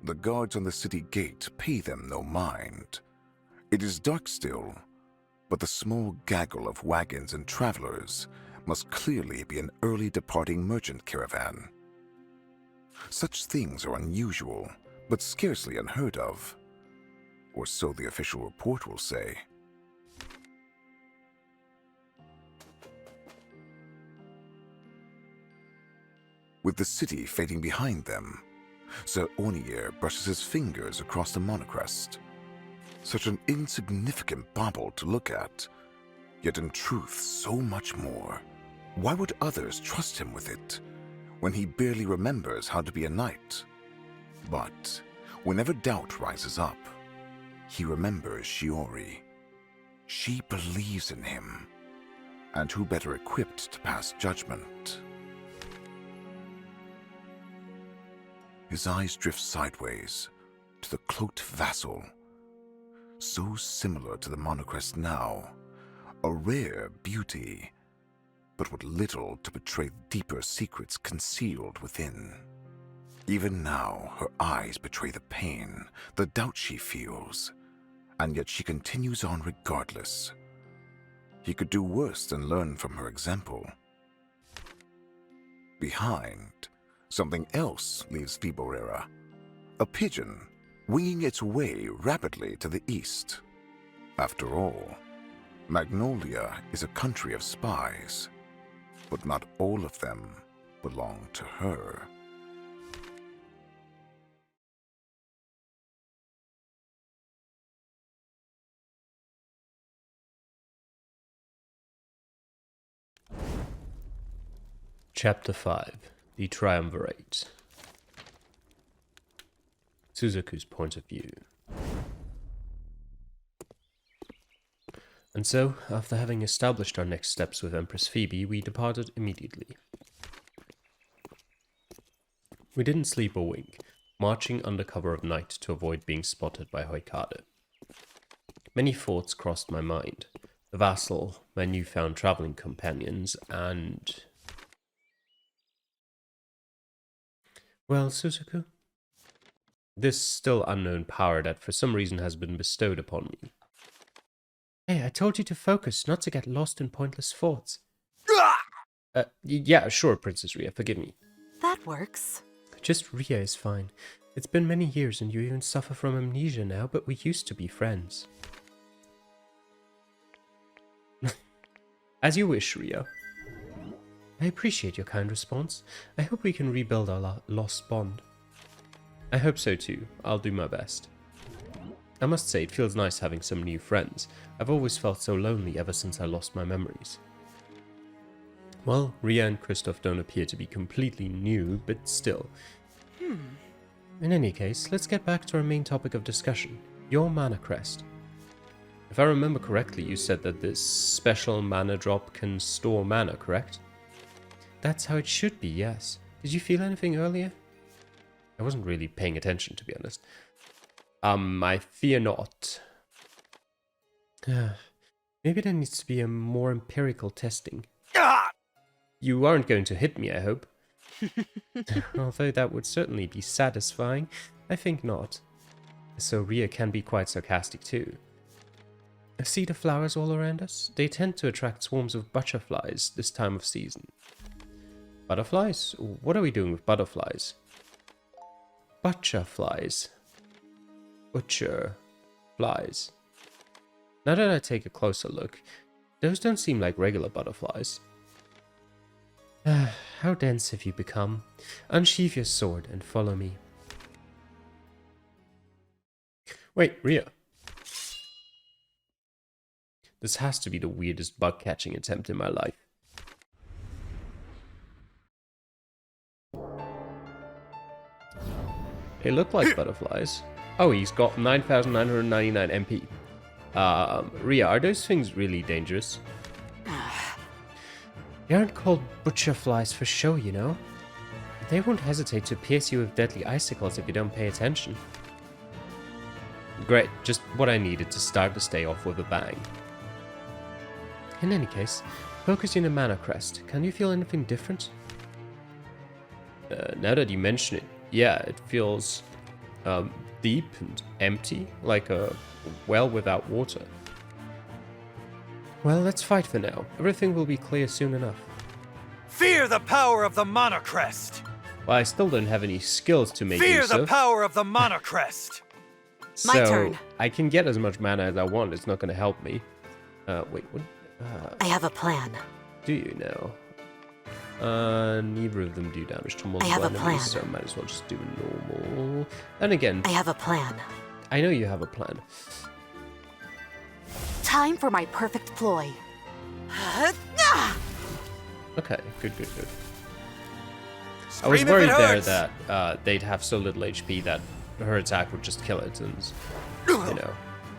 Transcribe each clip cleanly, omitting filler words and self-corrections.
The guards on the city gate pay them no mind. It is dark still, but the small gaggle of wagons and travelers must clearly be an early departing merchant caravan. Such things are unusual, but scarcely unheard of. Or so the official report will say. With the city fading behind them, Sir Ornier brushes his fingers across the Manacrest. Such an insignificant bauble to look at, yet in truth so much more. Why would others trust him with it, when he barely remembers how to be a knight? But whenever doubt rises up, he remembers Shiori. She believes in him, and who better equipped to pass judgment? His eyes drift sideways to the cloaked vassal, so similar to the Manacrest now, a rare beauty, but with little to betray the deeper secrets concealed within. Even now, her eyes betray the pain, the doubt she feels, and yet she continues on regardless. He could do worse than learn from her example. Behind, something else leaves Viborera. A pigeon, winging its way rapidly to the east. After all, Magnolia is a country of spies, but not all of them belong to her. Chapter 5. The Triumvirate. Suzaku's point of view. And so, after having established our next steps with Empress Phoebe, we departed immediately. We didn't sleep or wink, marching under cover of night to avoid being spotted by Hoikade. Many thoughts crossed my mind. The vassal, my newfound traveling companions, and... Well, Suzaku? This still unknown power that for some reason has been bestowed upon me. Hey, I told you to focus, not to get lost in pointless thoughts. Yeah, sure, Princess Ria, forgive me. That works. Just Ria is fine. It's been many years and you even suffer from amnesia now, but we used to be friends. As you wish, Ria. I appreciate your kind response. I hope we can rebuild our lost bond. I hope so too. I'll do my best. I must say, it feels nice having some new friends. I've always felt so lonely ever since I lost my memories. Well, Ria and Kristoff don't appear to be completely new, but still. In any case, let's get back to our main topic of discussion, your Manacrest. If I remember correctly, you said that this special mana drop can store mana, correct? That's how it should be, yes. Did you feel anything earlier? I wasn't really paying attention, to be honest. I fear not. Maybe there needs to be a more empirical testing. You aren't going to hit me, I hope. Although that would certainly be satisfying, I think not. So Ria can be quite sarcastic too. See the flowers all around us? They tend to attract swarms of butterflies this time of season. Butterflies? What are we doing with butterflies? Butcherflies. Butcher flies. Now that I take a closer look, those don't seem like regular butterflies. How dense have you become? Unsheath your sword and follow me. Wait, Ria. This has to be the weirdest bug catching attempt in my life. They look like butterflies. Oh, he's got 9,999 MP. Ria, are those things really dangerous? They aren't called butcherflies for show, you know. They won't hesitate to pierce you with deadly icicles if you don't pay attention. Great, just what I needed to start the stay off with a bang. In any case, focusing on Manacrest, can you feel anything different? Now that you mention it, yeah, it feels deep and empty, like a well without water. Well, let's fight for now. Everything will be clear soon enough. Fear the power of the Manacrest! Well, I still don't have any skills to make Fear use the of. power of the Manacrest! So My turn. I can get as much mana as I want. It's not going to help me. Wait, what? I have a plan. Do you know? Neither of them do damage to multiple have a enemies, plan. so I might as well just do normal. And again, I have a plan. I know you have a plan. Time for my perfect ploy. Okay, good. I Scream was if worried it there hurts. that they'd have so little HP that her attack would just kill it and, you know,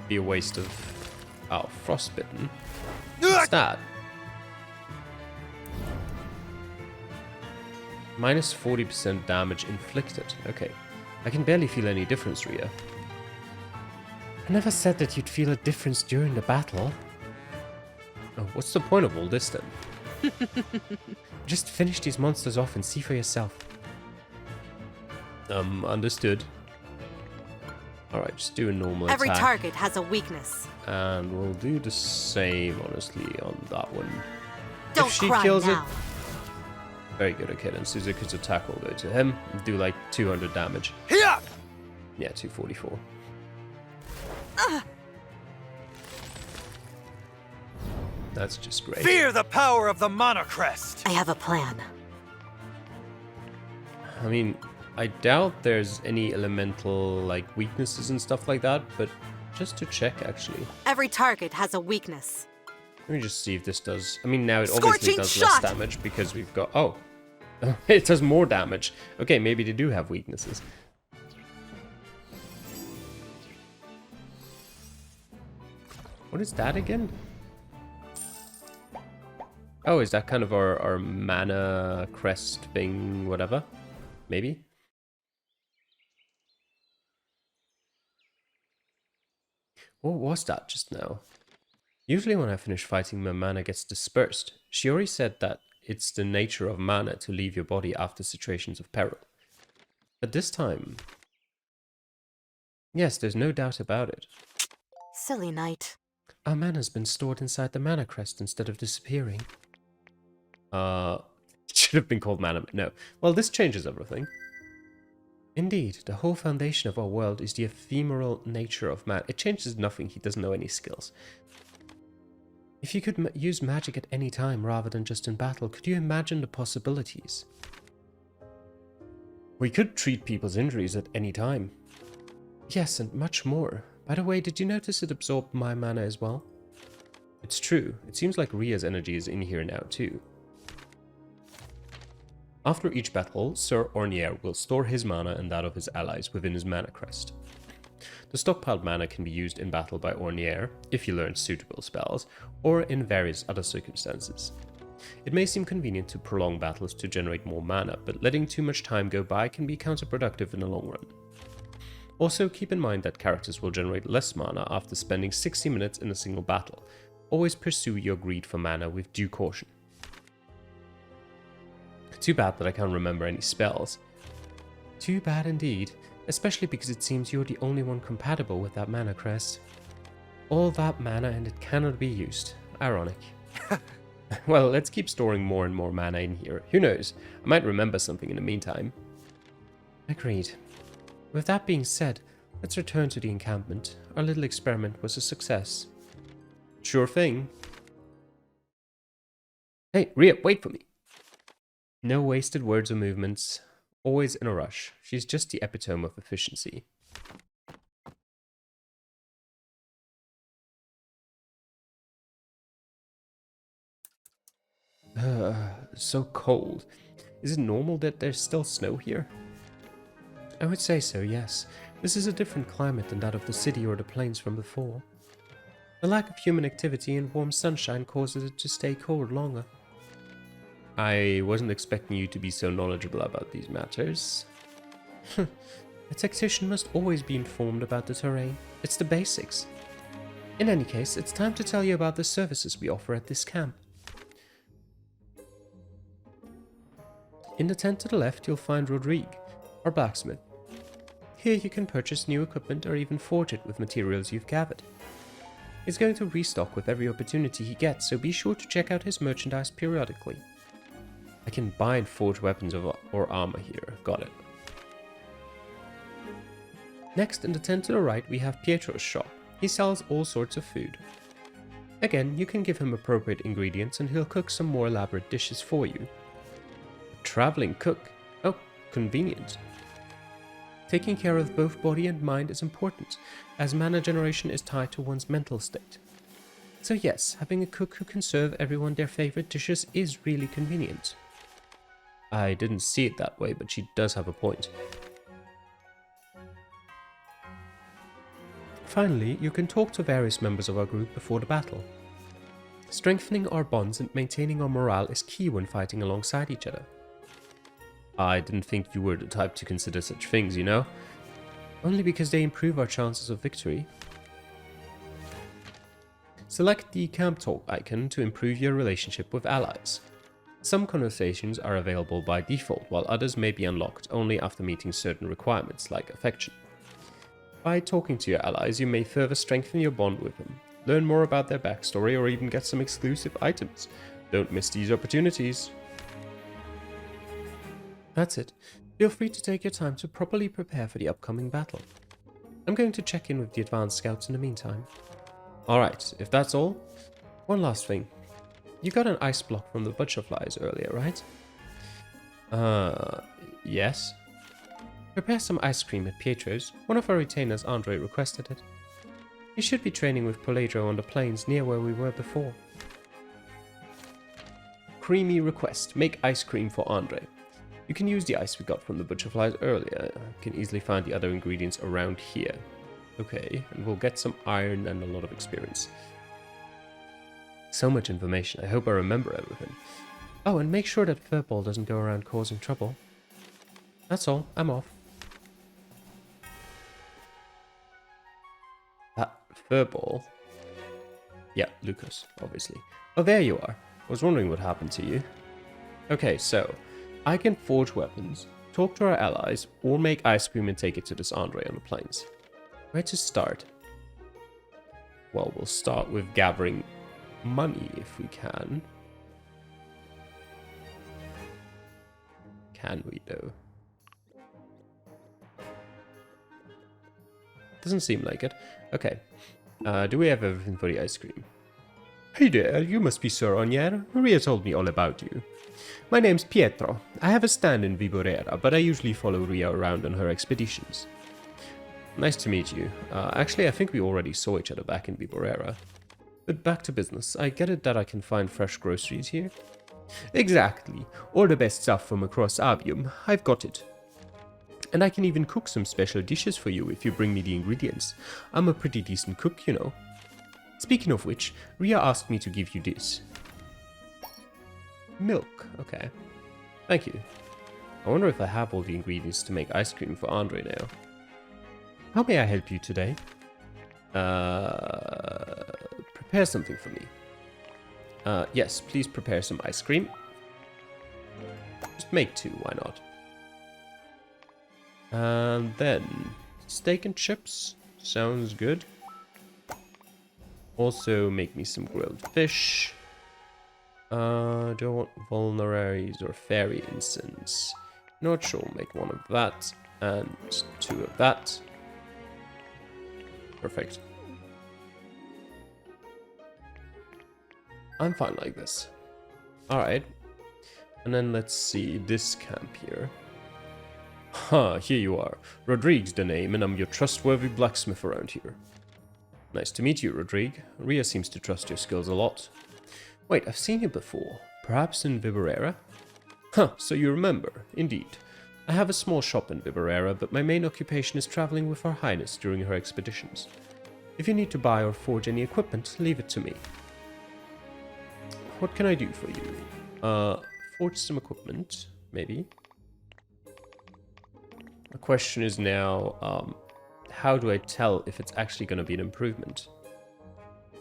be a waste of... Oh, frostbitten. What's that? Minus 40% damage inflicted. Okay. I can barely feel any difference, Rhea. I never said that you'd feel a difference during the battle. Oh, what's the point of all this then? Just finish these monsters off and see for yourself. Understood. Alright, just do a normal Every attack. target has a weakness. And we'll do the same, honestly, on that one. Don't if she cry kills now. it... Very good, okay, then Suzuki's attack will go to him. Do like 200 damage. Here! Yeah, 244. That's just great. Fear the power of the Manacrest! I have a plan. I mean, I doubt there's any elemental, like, weaknesses and stuff like that, but just to check, actually. Every target has a weakness. Let me just see if this does... I mean, now it obviously Scorching does shot! less damage because we've got... Oh! It does more damage. Okay, maybe they do have weaknesses. What is that again? Oh, is that kind of our mana crest thing, whatever? Maybe? What was that just now? Usually when I finish fighting, my mana gets dispersed. Shiori said that it's the nature of mana to leave your body after situations of peril. But this time... Yes, there's no doubt about it. Silly knight. Our mana's been stored inside the mana crest instead of disappearing. It should have been called mana... No. Well, this changes everything. Indeed, the whole foundation of our world is the ephemeral nature of man. It changes nothing, he doesn't know any skills. If you could use magic at any time rather than just in battle, could you imagine the possibilities? We could treat people's injuries at any time. Yes, and much more. By the way, did you notice it absorbed my mana as well? It's true, it seems like Rhea's energy is in here now too. After each battle, Sir Ornier will store his mana and that of his allies within his mana crest. The stockpiled mana can be used in battle by Ornier, if he learns suitable spells, or in various other circumstances. It may seem convenient to prolong battles to generate more mana, but letting too much time go by can be counterproductive in the long run. Also, keep in mind that characters will generate less mana after spending 60 minutes in a single battle. Always pursue your greed for mana with due caution. Too bad that I can't remember any spells. Too bad indeed, especially because it seems you're the only one compatible with that mana crest. All that mana and it cannot be used. Ironic. Well, let's keep storing more and more mana in here. Who knows, I might remember something in the meantime. Agreed. With that being said, let's return to the encampment. Our little experiment was a success. Sure thing. Hey, Rhea, wait for me. No wasted words or movements. Always in a rush. She's just the epitome of efficiency. So cold. Is it normal that there's still snow here? I would say so, yes. This is a different climate than that of the city or the plains from before. The lack of human activity and warm sunshine causes it to stay cold longer. I wasn't expecting you to be so knowledgeable about these matters. A tactician must always be informed about the terrain. It's the basics. In any case, it's time to tell you about the services we offer at this camp. In the tent to the left, you'll find Rodrigue, our blacksmith. Here you can purchase new equipment or even forge it with materials you've gathered. He's going to restock with every opportunity he gets, so be sure to check out his merchandise periodically. I can buy and forge weapons or armor here. Got it. Next, in the tent to the right, we have Pietro's shop. He sells all sorts of food. Again, you can give him appropriate ingredients and he'll cook some more elaborate dishes for you. A traveling cook? Oh, convenient. Taking care of both body and mind is important, as mana generation is tied to one's mental state. So yes, having a cook who can serve everyone their favorite dishes is really convenient. I didn't see it that way, but she does have a point. Finally, you can talk to various members of our group before the battle. Strengthening our bonds and maintaining our morale is key when fighting alongside each other. I didn't think you were the type to consider such things, you know? Only because they improve our chances of victory. Select the Camp Talk icon to improve your relationship with allies. Some conversations are available by default, while others may be unlocked only after meeting certain requirements, like affection. By talking to your allies, you may further strengthen your bond with them, learn more about their backstory, or even get some exclusive items. Don't miss these opportunities. That's it. Feel free to take your time to properly prepare for the upcoming battle. I'm going to check in with the advanced scouts in the meantime. Alright, if that's all, one last thing. You got an ice block from the butterflies earlier, right? Yes. Prepare some ice cream at Pietro's. One of our retainers, Andre, requested it. You should be training with Poledro on the plains near where we were before. Creamy request. Make ice cream for Andre. You can use the ice we got from the butterflies earlier. You can easily find the other ingredients around here. Okay, and we'll get some iron and a lot of experience. So much information. I hope I remember everything. Oh, and make sure that Furball doesn't go around causing trouble. That's all. I'm off. That Furball? Yeah, Lucas, obviously. Oh, there you are. I was wondering what happened to you. Okay, so I can forge weapons, talk to our allies, or make ice cream and take it to this Andre on the plains. Where to start? Well, we'll start with gathering money if we can. Can we, though? Doesn't seem like it. Okay. Do we have everything for the ice cream? Hey there, you must be Sir Onier. Maria told me all about you. My name's Pietro. I have a stand in Viborera, but I usually follow Ria around on her expeditions. Nice to meet you. Actually, I think we already saw each other back in Viborera. But back to business. I get it that I can find fresh groceries here? Exactly. All the best stuff from across Avium. I've got it. And I can even cook some special dishes for you if you bring me the ingredients. I'm a pretty decent cook, you know. Speaking of which, Ria asked me to give you this. Milk. Okay. Thank you. I wonder if I have all the ingredients to make ice cream for Andre now. How may I help you today? Prepare something for me. Yes, please prepare some ice cream. Just make 2, why not? And then steak and chips. Sounds good. Also make me some grilled fish. Do I want vulneraries or fairy incense? Not sure, make 1 of that and 2 of that. Perfect. I'm fine like this. Alright. And then let's see this camp here. Here you are. Rodrigue's the name, and I'm your trustworthy blacksmith around here. Nice to meet you, Rodrigue. Ria seems to trust your skills a lot. Wait, I've seen you before. Perhaps in Viborera? So you remember. Indeed. I have a small shop in Viborera, but my main occupation is traveling with Her Highness during her expeditions. If you need to buy or forge any equipment, leave it to me. What can I do for you? Forge some equipment, maybe. The question is now, how do I tell if it's actually going to be an improvement?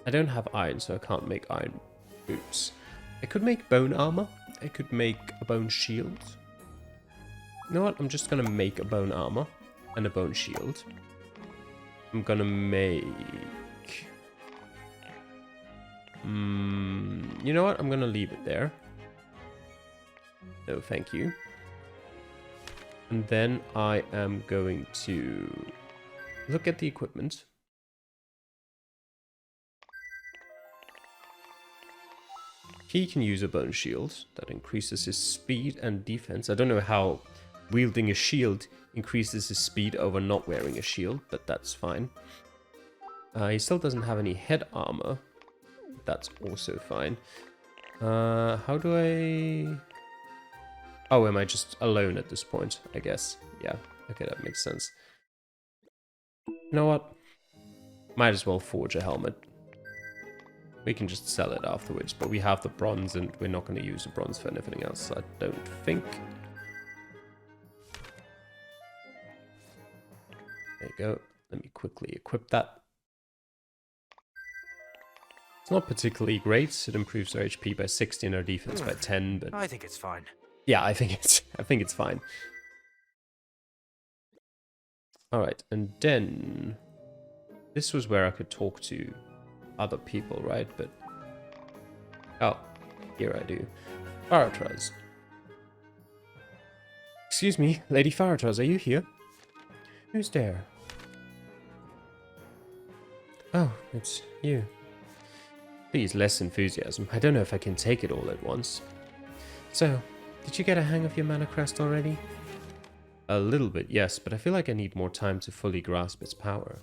I don't have iron, so I can't make iron boots. I could make bone armor. I could make a bone shield. You know what? I'm just going to make a bone armor. and a bone shield. I'm gonna make... you know what? I'm gonna leave it there. No, thank you. And then I am going to look at the equipment. He can use a bone shield. That increases his speed and defense. I don't know how wielding a shield increases his speed over not wearing a shield, but that's fine. He still doesn't have any head armor. That's also fine. How do I... Oh, am I just alone at this point, I guess? Yeah, okay, that makes sense. You know what? Might as well forge a helmet. We can just sell it afterwards, but we have the bronze and we're not going to use the bronze for anything else, I don't think. There you go. Let me quickly equip that. It's not particularly great. It improves our HP by 60 and our defense by 10, but I think it's fine. yeah, I think it's fine. All right, and then this was where I could talk to other people, right? But oh, here I do. Faratraz. Excuse me, Lady Faratraz, are you here? Who's there? Oh, it's you. Please, less enthusiasm. I don't know if I can take it all at once. So, did you get a hang of your Manacrest already? A little bit, yes, but I feel like I need more time to fully grasp its power.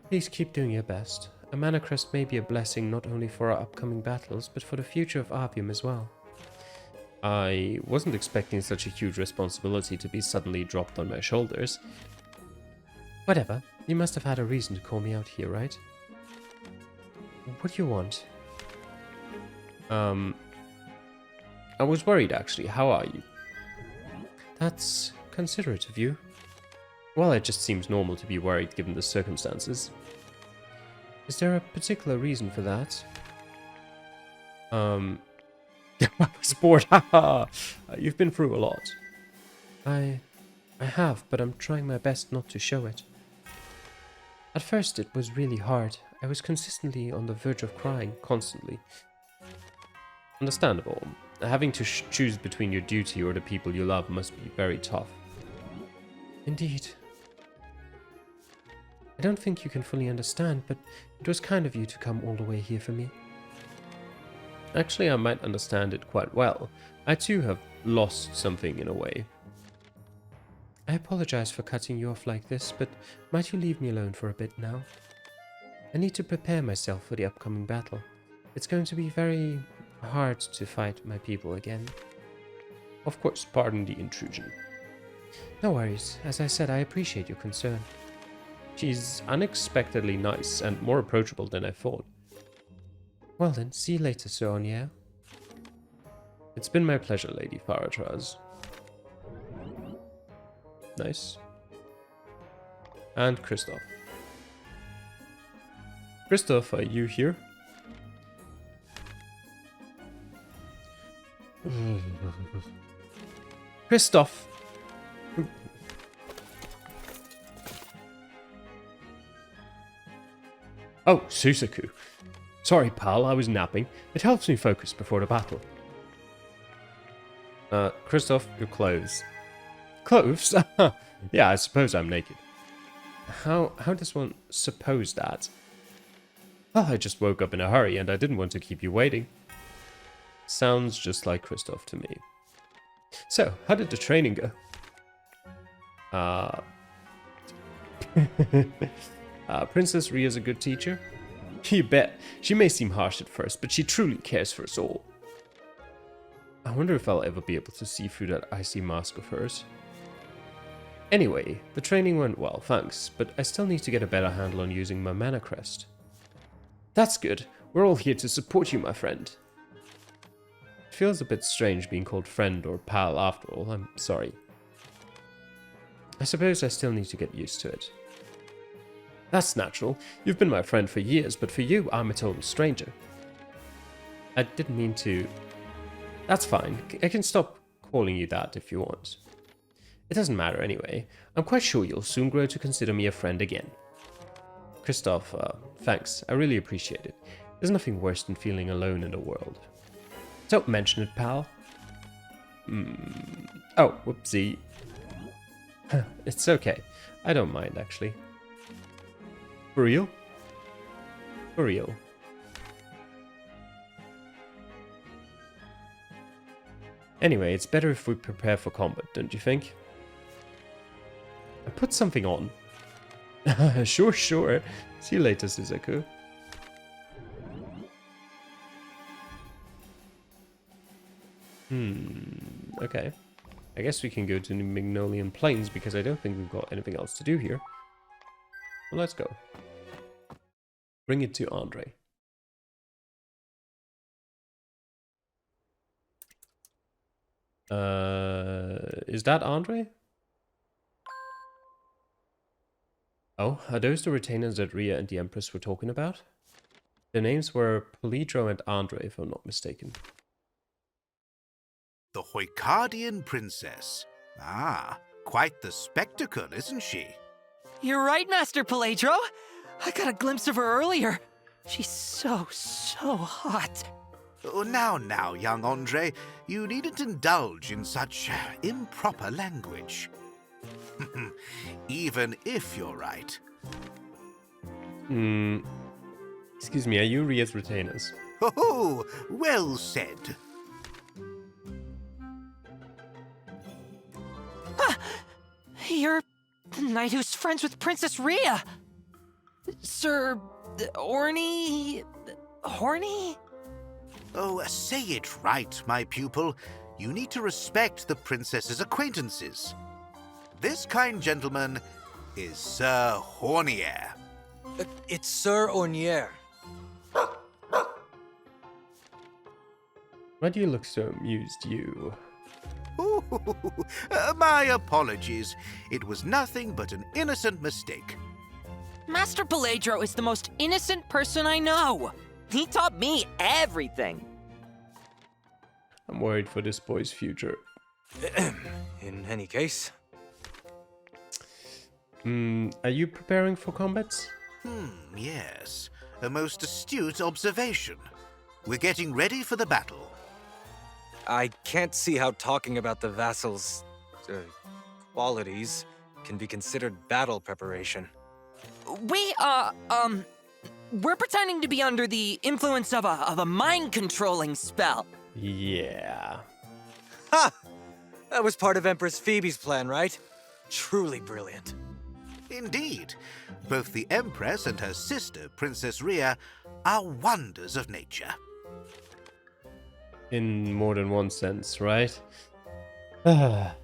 Please keep doing your best. A Manacrest may be a blessing not only for our upcoming battles, but for the future of Arbium as well. I wasn't expecting such a huge responsibility to be suddenly dropped on my shoulders. Whatever, you must have had a reason to call me out here, right? What do you want? I was worried actually. How are you? That's considerate of you. Well, it just seems normal to be worried given the circumstances. Is there a particular reason for that? I was bored. Haha. You've been through a lot. I have, but I'm trying my best not to show it. At first, it was really hard. I was consistently on the verge of crying, constantly. Understandable. Having to choose between your duty or the people you love must be very tough. Indeed. I don't think you can fully understand, but it was kind of you to come all the way here for me. Actually, I might understand it quite well. I too have lost something in a way. I apologize for cutting you off like this, but might you leave me alone for a bit now? I need to prepare myself for the upcoming battle. It's going to be very hard to fight my people again. Of course, pardon the intrusion. No worries. As I said, I appreciate your concern. She's unexpectedly nice and more approachable than I thought. Well then, see you later, Sir Onier. It's been my pleasure, Lady Faratraz. Nice. And Christoph. Christoph, are you here? Christoph! Oh, Susaku. Sorry, pal, I was napping. It helps me focus before the battle. Christoph, your clothes. Clothes? Yeah, I suppose I'm naked. How does one suppose that? Well, I just woke up in a hurry and I didn't want to keep you waiting. Sounds just like Christoph to me. So, how did the training go? Princess Ria's a good teacher? You bet. She may seem harsh at first, but she truly cares for us all. I wonder if I'll ever be able to see through that icy mask of hers. Anyway, the training went well, thanks, but I still need to get a better handle on using my Manacrest. That's good. We're all here to support you, my friend. It feels a bit strange being called friend or pal after all, I'm sorry. I suppose I still need to get used to it. That's natural. You've been my friend for years, but for you, I'm a total stranger. I didn't mean to... That's fine. I can stop calling you that if you want. It doesn't matter anyway. I'm quite sure you'll soon grow to consider me a friend again. Christoph, thanks. I really appreciate it. There's nothing worse than feeling alone in the world. Don't mention it, pal. Oh, whoopsie. It's okay. I don't mind, actually. For real? For real. Anyway, it's better if we prepare for combat, don't you think? I put something on. Sure. See you later, Suzaku. Okay. I guess we can go to the Magnolian Plains because I don't think we've got anything else to do here. Well, let's go. Bring it to Andre. Is that Andre? Oh, are those the retainers that Rhea and the Empress were talking about? Their names were Polydro and Andre, if I'm not mistaken. The Hoikadian princess. Ah, quite the spectacle, isn't she? You're right, Master Polydro. I got a glimpse of her earlier. She's so hot. Oh, now, young Andre, you needn't indulge in such improper language. Even if you're right. Excuse me, are you Rhea's retainers? Oh, well said. You're the knight who's friends with Princess Rhea. Sir Horny? Oh, say it right, my pupil. You need to respect the princess's acquaintances. This kind gentleman is Sir Hornier. It's Sir Ornier. Why do you look so amused, you? Ooh, my apologies. It was nothing but an innocent mistake. Master Polydro is the most innocent person I know. He taught me everything. I'm worried for this boy's future. In any case, Are you preparing for combat? Yes. A most astute observation. We're getting ready for the battle. I can't see how talking about the vassal's qualities can be considered battle preparation. We're pretending to be under the influence of a mind-controlling spell. Yeah. Ha! That was part of Empress Phoebe's plan, right? Truly brilliant. Indeed. Both the Empress and her sister, Princess Rhea, are wonders of nature. In more than one sense, right? Ah.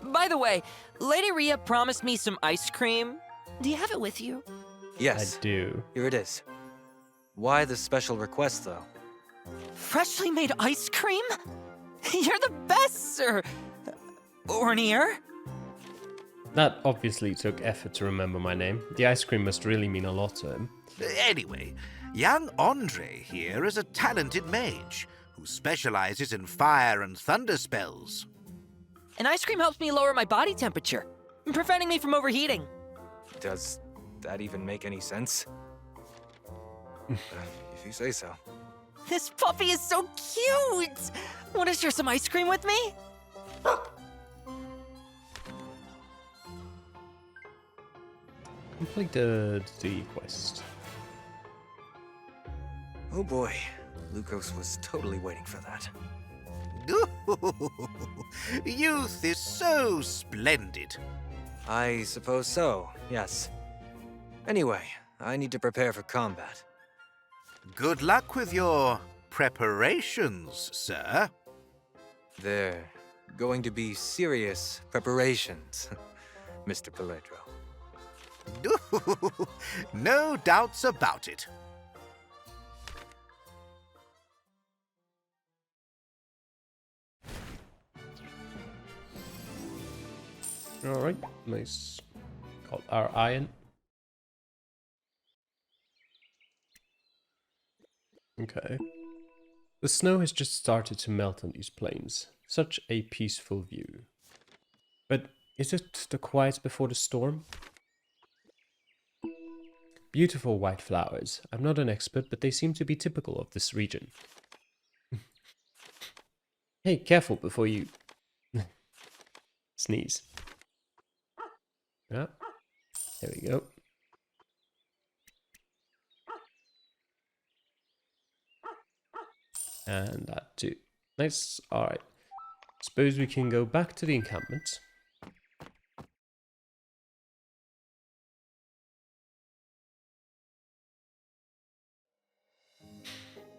By the way, Lady Rhea promised me some ice cream. Do you have it with you? Yes, I do. here it is. Why the special request, though? Freshly made ice cream? You're the best, Sir Ornier. That obviously took effort to remember my name. The ice cream must really mean a lot to him. Anyway, young Andre here is a talented mage who specializes in fire and thunder spells. And ice cream helps me lower my body temperature, preventing me from overheating. Does that even make any sense? If you say so. This puppy is so cute! Want to share some ice cream with me? Completed the quest. Oh boy, Lukos was totally waiting for that. Youth is so splendid. I suppose so, yes. Anyway, I need to prepare for combat. Good luck with your preparations, sir. They're going to be serious preparations, Mr. Polydro. No doubts about it. Alright, nice. Got our iron. Okay. The snow has just started to melt on these plains. Such a peaceful view. But is it the quiet before the storm? Beautiful white flowers. I'm not an expert, but they seem to be typical of this region. Hey, careful before you sneeze. Yeah, there we go. And that too. Nice. Alright. Suppose we can go back to the encampment.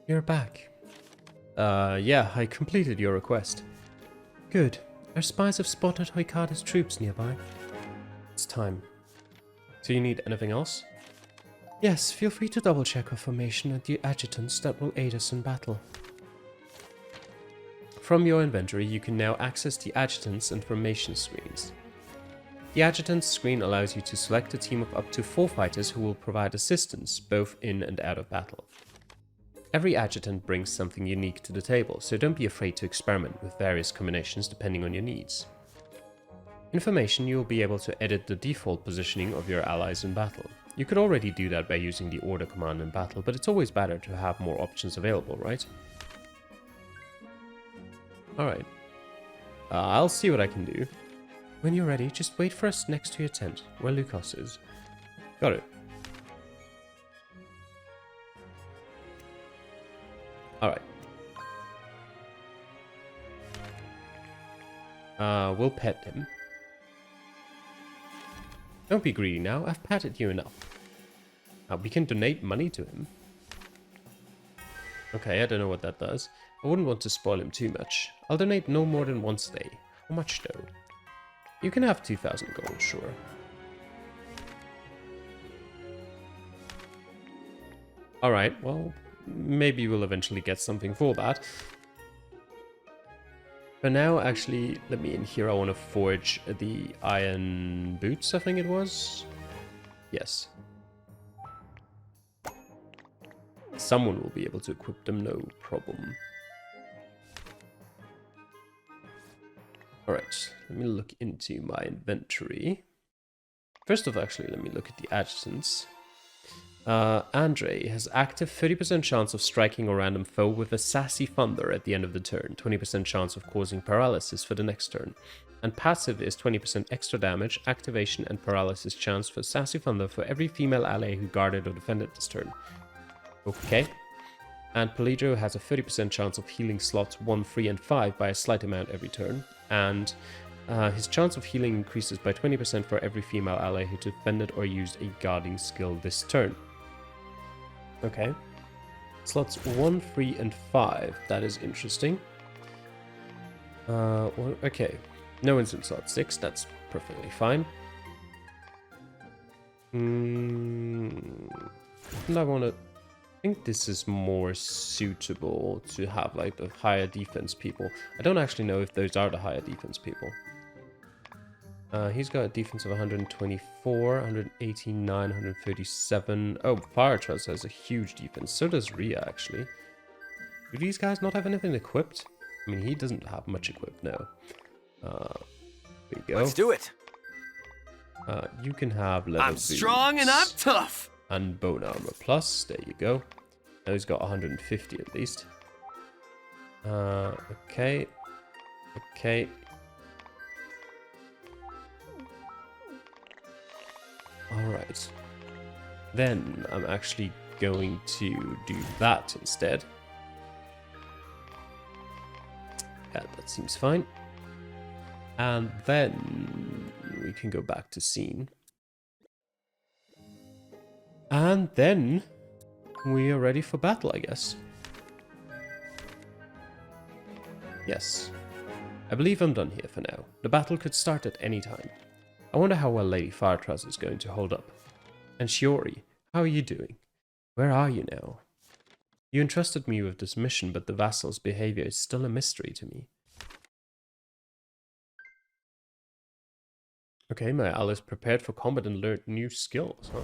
You're back. Yeah, I completed your request. Good. Our spies have spotted Hoikada's troops nearby. It's time. Do you need anything else? Yes, feel free to double check our formation and the adjutants that will aid us in battle. From your inventory, you can now access the adjutants and formation screens. The adjutants screen allows you to select a team of up to 4 fighters who will provide assistance both in and out of battle. Every adjutant brings something unique to the table, so don't be afraid to experiment with various combinations depending on your needs. In formation, you will be able to edit the default positioning of your allies in battle. You could already do that by using the order command in battle, but it's always better to have more options available, right? Alright. I'll see what I can do. When you're ready, just wait for us next to your tent, where Lucas is. Got it. Alright. We'll pet him. Don't be greedy now, I've patted you enough. We can donate money to him. Okay, I don't know what that does. I wouldn't want to spoil him too much. I'll donate no more than once a day. How much though? You can have 2,000 gold, sure. Alright, well, maybe we'll eventually get something for that. For now, actually, let me in here. I want to forge the iron boots, I think it was. Yes. Someone will be able to equip them, no problem. Alright, let me look into my inventory. First off, actually, let me look at the adjutants. Andre has active 30% chance of striking a random foe with a sassy thunder at the end of the turn, 20% chance of causing paralysis for the next turn. And passive is 20% extra damage, activation and paralysis chance for sassy thunder for every female ally who guarded or defended this turn. Okay. And Polydro has a 30% chance of healing slots 1, 3, and 5 by a slight amount every turn. And his chance of healing increases by 20% for every female ally who defended or used a guarding skill this turn. Okay. Slots 1, 3, and 5. That is interesting. Well, okay. No one's in slot 6. That's perfectly fine. And I want to... I think this is more suitable to have like the higher defense people. I don't actually know if those are the higher defense people. He's got a defense of 124, 189, 137. Oh, Fire Trust has a huge defense. So does Rhea, actually. Do these guys not have anything equipped? I mean, he doesn't have much equipped now. There you go. Let's do it. You can have leather I'm strong and I'm tough. and bone armor plus. There you go. Now he's got 150 at least. Okay. Okay. Alright. Then I'm actually going to do that instead. Yeah, that seems fine. And then we can go back to scene. And then we are ready for battle, I guess. Yes. I believe I'm done here for now. The battle could start at any time. I wonder how well Lady Firetrust is going to hold up. And Shiori, how are you doing? Where are you now? You entrusted me with this mission, but the vassal's behavior is still a mystery to me. Okay, my allies prepared for combat and learned new skills, huh?